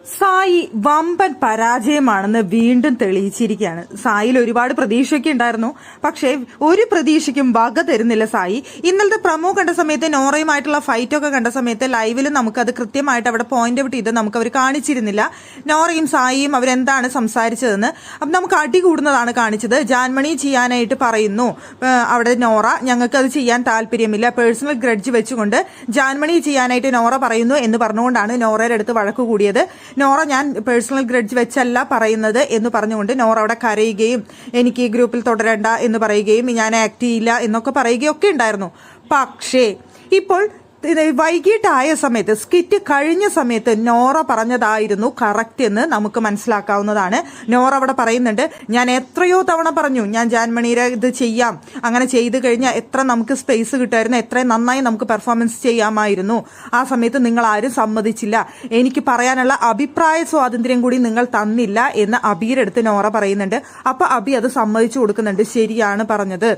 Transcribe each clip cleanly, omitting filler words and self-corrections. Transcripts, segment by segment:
സായി വമ്പൻ പരാജയമാണെന്ന് വീണ്ടും തെളിയിച്ചിരിക്കുകയാണ്. സായിൽ ഒരുപാട് പ്രതീക്ഷയൊക്കെ ഉണ്ടായിരുന്നു, പക്ഷേ ഒരു പ്രതീക്ഷയ്ക്കും വക തരുന്നില്ല സായി. ഇന്നലത്തെ പ്രമോ കണ്ട സമയത്ത് നോറയുമായിട്ടുള്ള ഫൈറ്റൊക്കെ കണ്ട സമയത്ത് ലൈവിൽ നമുക്കത് കൃത്യമായിട്ട് അവിടെ പോയിന്റ് ഔട്ട് ചെയ്ത് നമുക്ക് അവർ കാണിച്ചിരുന്നില്ല. നോറയും സായിയും അവരെന്താണ് സംസാരിച്ചതെന്ന്. അപ്പം നമുക്ക് അടി കൂടുന്നതാണ് കാണിച്ചത്. ജാൻമണി ചെയ്യാനായിട്ട് പറയുന്നു അവിടെ നോറ, ഞങ്ങൾക്ക് അത് ചെയ്യാൻ താല്പര്യമില്ല, പേഴ്സണൽ ഗ്രഡ്ജ് വെച്ചുകൊണ്ട് ജാൻമണി ചെയ്യാനായിട്ട് നോറ പറയുന്നു എന്ന് പറഞ്ഞുകൊണ്ടാണ് നോറയുടെ അടുത്ത് വഴക്ക് കൂടിയത്. നോറ ഞാൻ പേഴ്സണൽ ഗ്രഡ്ജ് വെച്ചല്ല പറയുന്നത് എന്ന് പറഞ്ഞുകൊണ്ട് നോറ അവിടെ കരയുകയും എനിക്ക് ഈ ഗ്രൂപ്പിൽ തുടരണ്ട എന്ന് പറയുകയും ഞാൻ ആക്ട് ചെയ്യില്ല എന്നൊക്കെ പറയുകയൊക്കെ ഉണ്ടായിരുന്നു. പക്ഷേ ഇപ്പോൾ വൈകിട്ടായ സമയത്ത് സ്കിറ്റ് കഴിഞ്ഞ സമയത്ത് നോറ പറഞ്ഞതായിരുന്നു കറക്റ്റ് എന്ന് നമുക്ക് മനസ്സിലാക്കാവുന്നതാണ്. നോറ അവിടെ പറയുന്നുണ്ട്, ഞാൻ എത്രയോ തവണ പറഞ്ഞു ഞാൻ ജാൻമണിയുടെ ഇത് ചെയ്യാം, അങ്ങനെ ചെയ്തു കഴിഞ്ഞാൽ എത്ര നമുക്ക് സ്പേസ് കിട്ടുമായിരുന്നു, എത്ര നന്നായി നമുക്ക് പെർഫോമൻസ് ചെയ്യാമായിരുന്നു. ആ സമയത്ത് നിങ്ങൾ ആരും സമ്മതിച്ചില്ല, എനിക്ക് പറയാനുള്ള അഭിപ്രായ സ്വാതന്ത്ര്യം കൂടി നിങ്ങൾ തന്നില്ല എന്ന് അബിയുടെ അടുത്ത് നോറ പറയുന്നുണ്ട്. അപ്പൊ അബി അത് സമ്മതിച്ചു കൊടുക്കുന്നുണ്ട്, ശരിയാണ് പറഞ്ഞത്,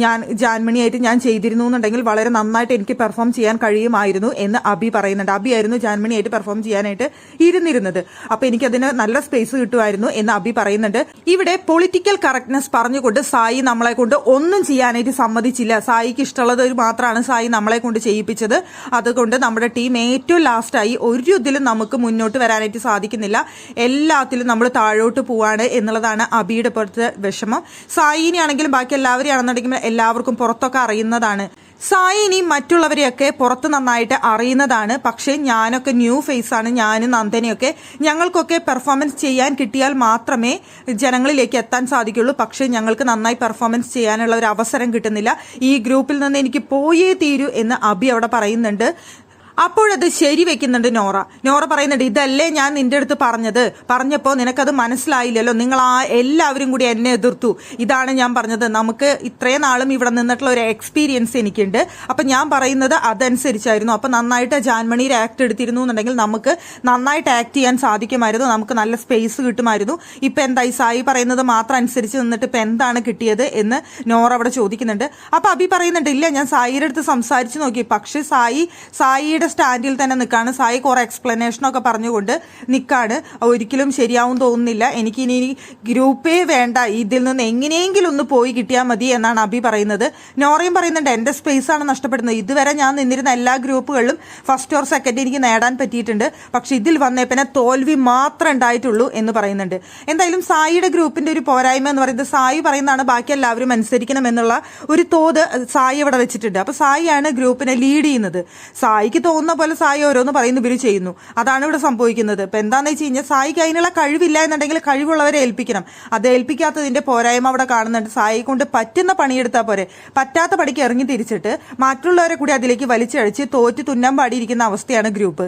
ഞാൻ ജാൻമണിയായിട്ട് ഞാൻ ചെയ്തിരുന്നു എന്നുണ്ടെങ്കിൽ വളരെ നന്നായിട്ട് എനിക്ക് പെർഫോം ചെയ്യാൻ കഴിയുമായിരുന്നു എന്ന് അബി പറയുന്നുണ്ട്. അബി ആയിരുന്നു ജാൻമണിയായിട്ട് പെർഫോം ചെയ്യാനായിട്ട് ഇരുന്നിരുന്നത്, അപ്പൊ എനിക്കതിന് നല്ല സ്പേസ് കിട്ടുമായിരുന്നു എന്ന് അബി പറയുന്നുണ്ട്. ഇവിടെ പൊളിറ്റിക്കൽ കറക്റ്റ്നെസ് പറഞ്ഞുകൊണ്ട് സായി നമ്മളെ കൊണ്ട് ഒന്നും ചെയ്യാനായിട്ട് സമ്മതിച്ചില്ല. സായിക്ക് ഇഷ്ടമുള്ളത് മാത്രമാണ് സായി നമ്മളെ കൊണ്ട് ചെയ്യിപ്പിച്ചത്. അതുകൊണ്ട് നമ്മുടെ ടീം ഏറ്റവും ലാസ്റ്റായി, ഒരു ഇതിലും നമുക്ക് മുന്നോട്ട് വരാനായിട്ട് സാധിക്കുന്നില്ല, എല്ലാത്തിലും നമ്മൾ താഴോട്ട് പോവാണ് എന്നുള്ളതാണ് അബിയുടെ പുറത്തെ വിഷമം. സായിനെയാണെങ്കിലും ബാക്കി എല്ലാവരെയും ആണെന്നുണ്ടെങ്കിലും എല്ലാവർക്കും പുറത്തൊക്കെ അറിയുന്നതാണ്. സായി ഇനി മറ്റുള്ളവരെയൊക്കെ പുറത്ത് നന്നായിട്ട് അറിയുന്നതാണ്. പക്ഷെ ഞാനൊക്കെ ന്യൂ ഫേസ് ആണ്, ഞാനും നന്ദനയൊക്കെ, ഞങ്ങൾക്കൊക്കെ പെർഫോമൻസ് ചെയ്യാൻ കിട്ടിയാൽ മാത്രമേ ജനങ്ങളിലേക്ക് എത്താൻ സാധിക്കുള്ളൂ. പക്ഷെ ഞങ്ങൾക്ക് നന്നായി പെർഫോമൻസ് ചെയ്യാനുള്ള ഒരു അവസരം കിട്ടുന്നില്ല, ഈ ഗ്രൂപ്പിൽ നിന്ന് എനിക്ക് പോയേ തീരൂ എന്ന് അബി അവിടെ പറയുന്നുണ്ട്. അപ്പോഴത് ശരിവെക്കുന്നുണ്ട് നോറ. നോറ പറയുന്നുണ്ട്, ഇതല്ലേ ഞാൻ നിന്റെ അടുത്ത് പറഞ്ഞപ്പോൾ നിനക്കത് മനസ്സിലായില്ലല്ലോ, നിങ്ങൾ എല്ലാവരും കൂടി എന്നെ എതിർത്തു, ഇതാണ് ഞാൻ പറഞ്ഞത്, നമുക്ക് ഇത്രയും നാളും ഇവിടെ നിന്നിട്ടുള്ള ഒരു എക്സ്പീരിയൻസ് എനിക്കുണ്ട്, അപ്പൊ ഞാൻ പറയുന്നത് അതനുസരിച്ചായിരുന്നു, അപ്പൊ നന്നായിട്ട് ജാൻമണിയുടെ ആക്ട് എടുത്തിരുന്നു എന്നുണ്ടെങ്കിൽ നമുക്ക് നന്നായിട്ട് ആക്ട് ചെയ്യാൻ സാധിക്കുമായിരുന്നു, നമുക്ക് നല്ല സ്പേസ് കിട്ടുമായിരുന്നു. ഇപ്പൊ എന്തായി, സായി പറയുന്നത് മാത്രം അനുസരിച്ച് നിന്നിട്ട് ഇപ്പൊ എന്താണ് കിട്ടിയത് എന്ന് നോറ അവിടെ ചോദിക്കുന്നുണ്ട്. അപ്പൊ അബി പറയുന്നുണ്ട്, ഇല്ല ഞാൻ സായിയുടെ അടുത്ത് സംസാരിച്ചു നോക്കി, പക്ഷെ സായിയുടെ സ്റ്റാൻഡിൽ തന്നെ നിൽക്കാണ്. സായി കുറെ എക്സ്പ്ലനേഷനൊക്കെ പറഞ്ഞുകൊണ്ട് നിൽക്കാണ്. ഒരിക്കലും ശരിയാവും തോന്നുന്നില്ല, എനിക്കിനി ഗ്രൂപ്പേ വേണ്ട, ഇതിൽ നിന്ന് എങ്ങനെയെങ്കിലും ഒന്ന് പോയി കിട്ടിയാൽ മതി എന്നാണ് അബി പറയുന്നത്. നോറയും പറയുന്നുണ്ട്, എന്റെ സ്പേസ് ആണ് നഷ്ടപ്പെടുന്നത്, ഇതുവരെ ഞാൻ നിന്നിരുന്ന എല്ലാ ഗ്രൂപ്പുകളിലും ഫസ്റ്റ് ഓർ സെക്കൻഡ് എനിക്ക് നേടാൻ പറ്റിയിട്ടുണ്ട്, പക്ഷെ ഇതിൽ വന്നേ പിന്നെ തോൽവി മാത്രമേ ഉണ്ടായിട്ടുള്ളൂ എന്ന് പറയുന്നുണ്ട്. എന്തായാലും സായിയുടെ ഗ്രൂപ്പിന്റെ ഒരു പോരായ്മ എന്ന് പറയുന്നത്, സായി പറയുന്നതാണ് ബാക്കി എല്ലാവരും അനുസരിക്കണം എന്നുള്ള ഒരു തോത് സായി ഇവിടെ വെച്ചിട്ടുണ്ട്. അപ്പൊ സായിയാണ് ഗ്രൂപ്പിനെ ലീഡ് ചെയ്യുന്നത്. സായിക്ക് തോന്നുന്ന പോലെ സായി ഓരോന്ന് പറയുന്ന ഇവര് ചെയ്യുന്നു, അതാണ് ഇവിടെ സംഭവിക്കുന്നത്. ഇപ്പൊ എന്താന്ന് വെച്ച് കഴിഞ്ഞാൽ സായിക്ക് അതിനുള്ള കഴിവില്ല എന്നുണ്ടെങ്കിൽ കഴിവുള്ളവരെ ഏൽപ്പിക്കണം, അത് ഏൽപ്പിക്കാത്തതിന്റെ പോരായ്മ അവിടെ കാണുന്നുണ്ട്. സായി കൊണ്ട് പറ്റുന്ന പണിയെടുത്താൽ പോരെ, പറ്റാത്ത പണിക്ക് ഇറങ്ങി തിരിച്ചിട്ട് മറ്റുള്ളവരെ കൂടി അതിലേക്ക് വലിച്ചഴിച്ച് തോറ്റ് തുന്നാൻ പാടിയിരിക്കുന്ന അവസ്ഥയാണ് ഗ്രൂപ്പ്.